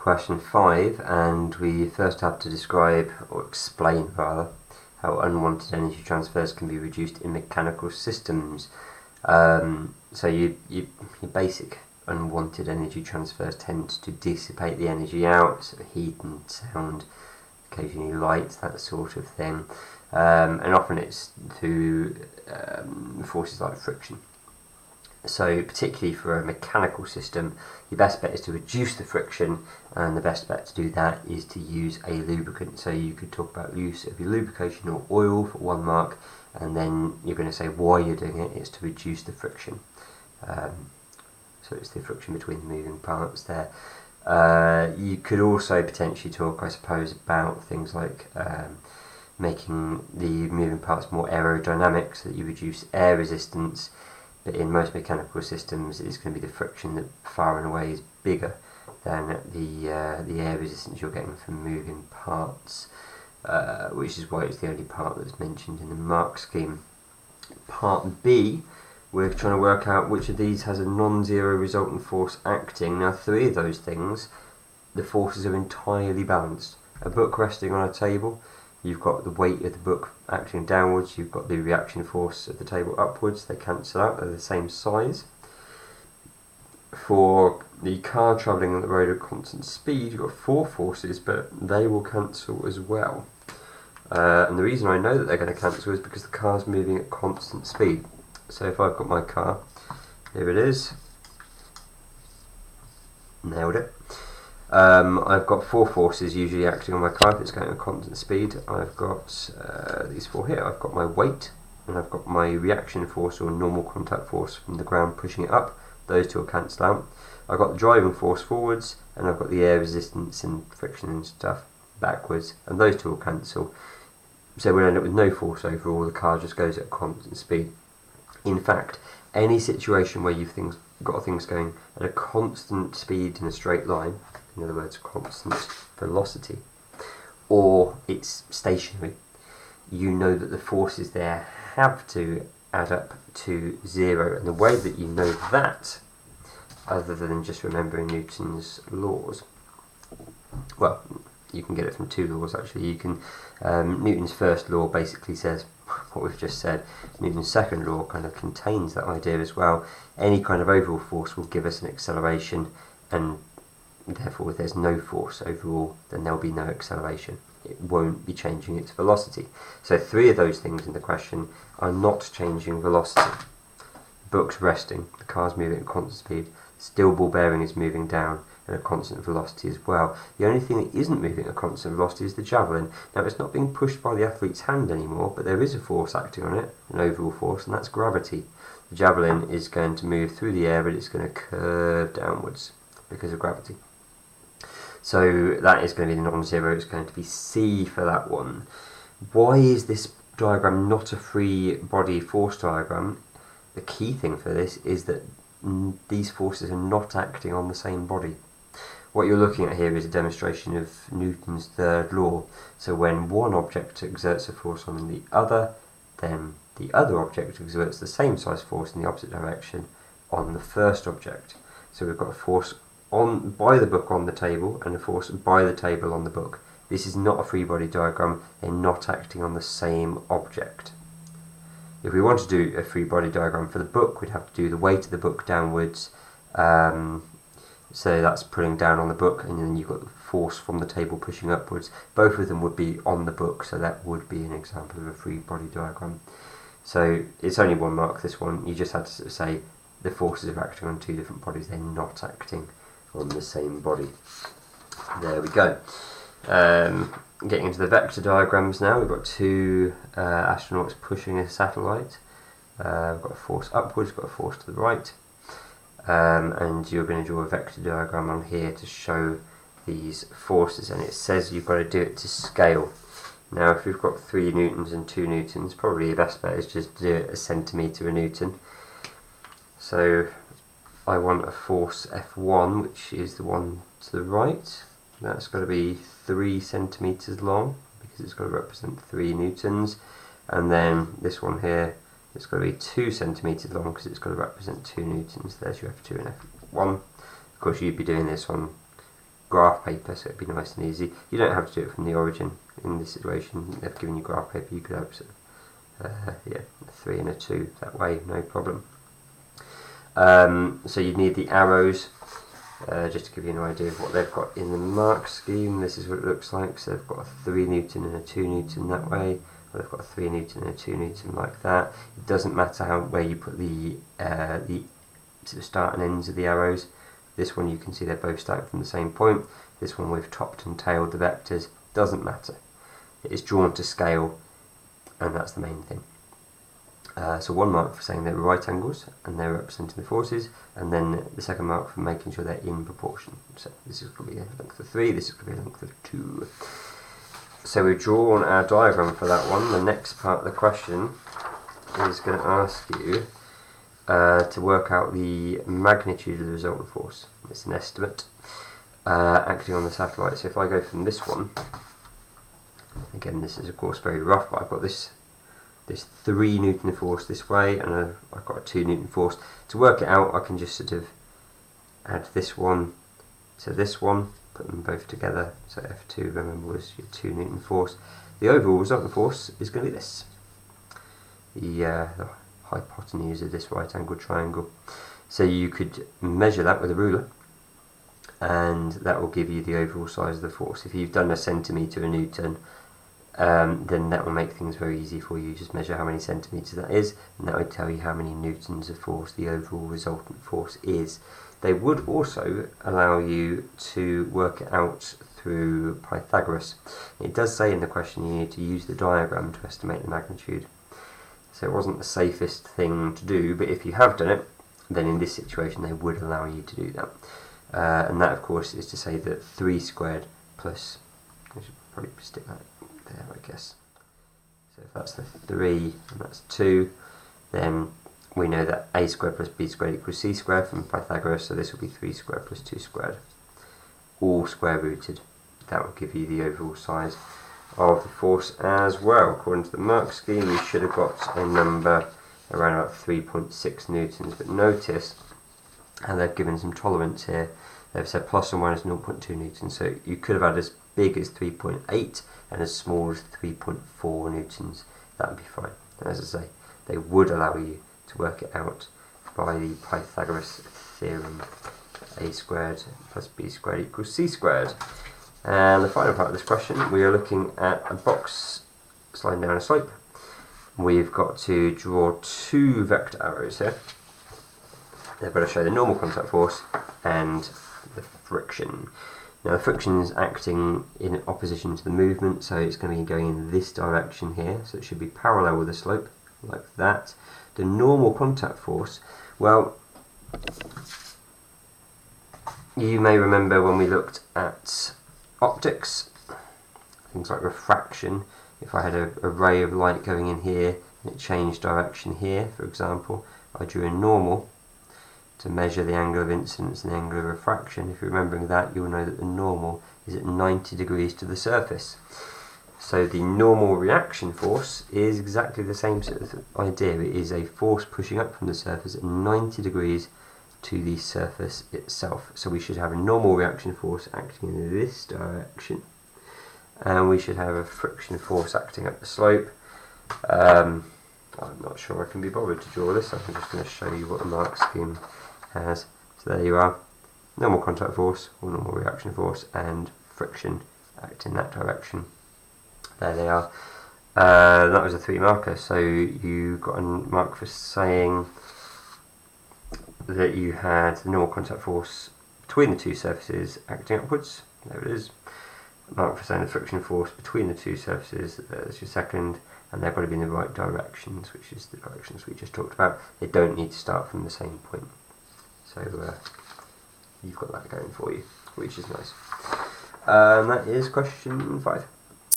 question 5, and we first have to describe, or explain rather, how unwanted energy transfers can be reduced in mechanical systems. So your basic unwanted energy transfers tend to dissipate the energy out, so heat and sound, occasionally light, that sort of thing, and often it's through forces like friction. So particularly for a mechanical system, your best bet is to reduce the friction, and the best bet to do that is to use a lubricant. So you could talk about use of your lubrication or oil for 1 mark, and then you're going to say why you're doing it. It's to reduce the friction. So it's the friction between the moving parts there. You could also potentially talk, I suppose, about things like making the moving parts more aerodynamic so that you reduce air resistance. But in most mechanical systems, it's going to be the friction that far and away is bigger than the air resistance you're getting from moving parts, which is why it's the only part that's mentioned in the mark scheme. Part B, we're trying to work out which of these has a non-zero resultant force acting. Now, 3 of those things, the forces are entirely balanced. A book resting on a table, you've got the weight of the book acting downwards, you've got the reaction force of the table upwards, they cancel out, they're the same size. For the car travelling on the road at constant speed, you've got 4 forces, but they will cancel as well. And the reason I know that they're going to cancel is because the car's moving at constant speed. So if I've got my car, here it is, nailed it. I've got 4 forces usually acting on my car if it's going at constant speed. I've got these 4 here. I've got my weight, and I've got my reaction force or normal contact force from the ground pushing it up. Those 2 will cancel out. I've got the driving force forwards, and I've got the air resistance and friction and stuff backwards, and those 2 will cancel. So we'll end up with no force overall, the car just goes at constant speed. In fact, any situation where you've got things going at a constant speed in a straight line, in other words, constant velocity, or it's stationary, you know that the forces there have to add up to 0. And the way that you know that, other than just remembering Newton's laws, well, you can get it from 2 laws actually. You can Newton's first law basically says what we've just said. Newton's second law kind of contains that idea as well. Any kind of overall force will give us an acceleration, and therefore if there's no force overall, then there'll be no acceleration. It won't be changing its velocity. So 3 of those things in the question are not changing velocity. The book's resting, the car's moving at constant speed, the steel ball bearing is moving down at a constant velocity as well. The only thing that isn't moving at a constant velocity is the javelin. Now, it's not being pushed by the athlete's hand anymore, but there is a force acting on it, an overall force, and that's gravity. The javelin is going to move through the air, but it's going to curve downwards because of gravity. So that is going to be the non-zero. It's going to be C for that one. Why is this diagram not a free body force diagram? The key thing for this is that these forces are not acting on the same body. What you're looking at here is a demonstration of Newton's third law. So when one object exerts a force on the other, then the other object exerts the same size force in the opposite direction on the first object. So we've got a force by the book on the table and a force by the table on the book. This is not a free body diagram. They're not acting on the same object. If we want to do a free body diagram for the book, we'd have to do the weight of the book downwards. So that's pulling down on the book, and then you've got the force from the table pushing upwards. Both of them would be on the book, so that would be an example of a free body diagram. So it's only 1 mark, this one. You just had to sort of say the forces are acting on 2 different bodies. They're not acting on the same body. There we go. Getting into the vector diagrams now. We've got 2 astronauts pushing a satellite. We've got a force upwards, we've got a force to the right. And you're going to draw a vector diagram on here to show these forces, and it says you've got to do it to scale. Now if we've got 3 newtons and 2 newtons, probably the best bet is just to do it a centimetre a newton. So I want a force F1, which is the one to the right. That's got to be 3 centimetres long because it's got to represent 3 newtons. And then this one here, it's got to be 2 centimetres long because it's got to represent 2 newtons. There's your F2 and F1. Of course, you'd be doing this on graph paper, so it'd be nice and easy. You don't have to do it from the origin in this situation. They've given you graph paper, you could have yeah, a 3 and a 2 that way, no problem. So you need the arrows, just to give you an idea of what they've got in the mark scheme. This is what it looks like. So they've got a 3 Newton and a 2 Newton that way, or they've got a 3 Newton and a 2 Newton like that. It doesn't matter where you put the sort of start and ends of the arrows. This one you can see they're both starting from the same point. This one we've topped and tailed the vectors. Doesn't matter. It is drawn to scale, and that's the main thing. So one mark for saying they're right angles and they're representing the forces, and then the second mark for making sure they're in proportion. So this is going to be a length of 3, this is going to be a length of 2. So we've drawn our diagram for that one. The next part of the question is going to ask you to work out the magnitude of the resultant force. It's an estimate acting on the satellite. So if I go from this one, again this is of course very rough, but I've got this 3 Newton force this way, and I've got a 2 Newton force. To work it out, I can just sort of add this one to this one, put them both together. So F2, remember, was your 2 Newton force. The overall resultant force is going to be this. The hypotenuse of this right angled triangle. So you could measure that with a ruler, and that will give you the overall size of the force. If you've done a centimetre a Newton, then that will make things very easy for you. Just measure how many centimetres that is, and that would tell you how many newtons of force the overall resultant force is. They would also allow you to work it out through Pythagoras. It does say in the question you need to use the diagram to estimate the magnitude. So it wasn't the safest thing to do, but if you have done it, then in this situation they would allow you to do that. And that of course is to say that 3 squared plus, I should probably stick that there, I guess. So if that's the 3 and that's 2, then we know that a squared plus b squared equals c squared from Pythagoras, so this will be 3 squared plus 2 squared, all square rooted. That will give you the overall size of the force as well. According to the mark scheme, you should have got a number around about 3.6 newtons, but notice how they've given some tolerance here. They've said plus or minus 0.2 newtons, so you could have had as big as 3.8 and as small as 3.4 newtons. That would be fine. And as I say, they would allow you to work it out by the Pythagoras theorem. A squared plus b squared equals c squared. And the final part of this question, we are looking at a box sliding down a slope. We've got to draw 2 vector arrows here. They've got to show the normal contact force and the friction. Now the friction is acting in opposition to the movement, so it's going to be going in this direction here, so it should be parallel with the slope, like that. The normal contact force, well, you may remember when we looked at optics, things like refraction. If I had a ray of light going in here and it changed direction here, for example, I drew a normal to measure the angle of incidence and the angle of refraction. If you're remembering that, you'll know that the normal is at 90 degrees to the surface. So the normal reaction force is exactly the same sort of idea. It is a force pushing up from the surface at 90 degrees to the surface itself. So we should have a normal reaction force acting in this direction, and we should have a friction force acting up the slope. I'm not sure I can be bothered to draw this. I'm just going to show you what the mark scheme has. So there you are, normal contact force or normal reaction force and friction act in that direction. There they are. That was a 3 marker, so you got a mark for saying that you had the normal contact force between the 2 surfaces acting upwards. There it is. Mark for saying the friction force between the 2 surfaces, that's your second, and they've got to be in the right directions, which is the directions we just talked about. They don't need to start from the same point. So you've got that going for you, which is nice. That is question 5.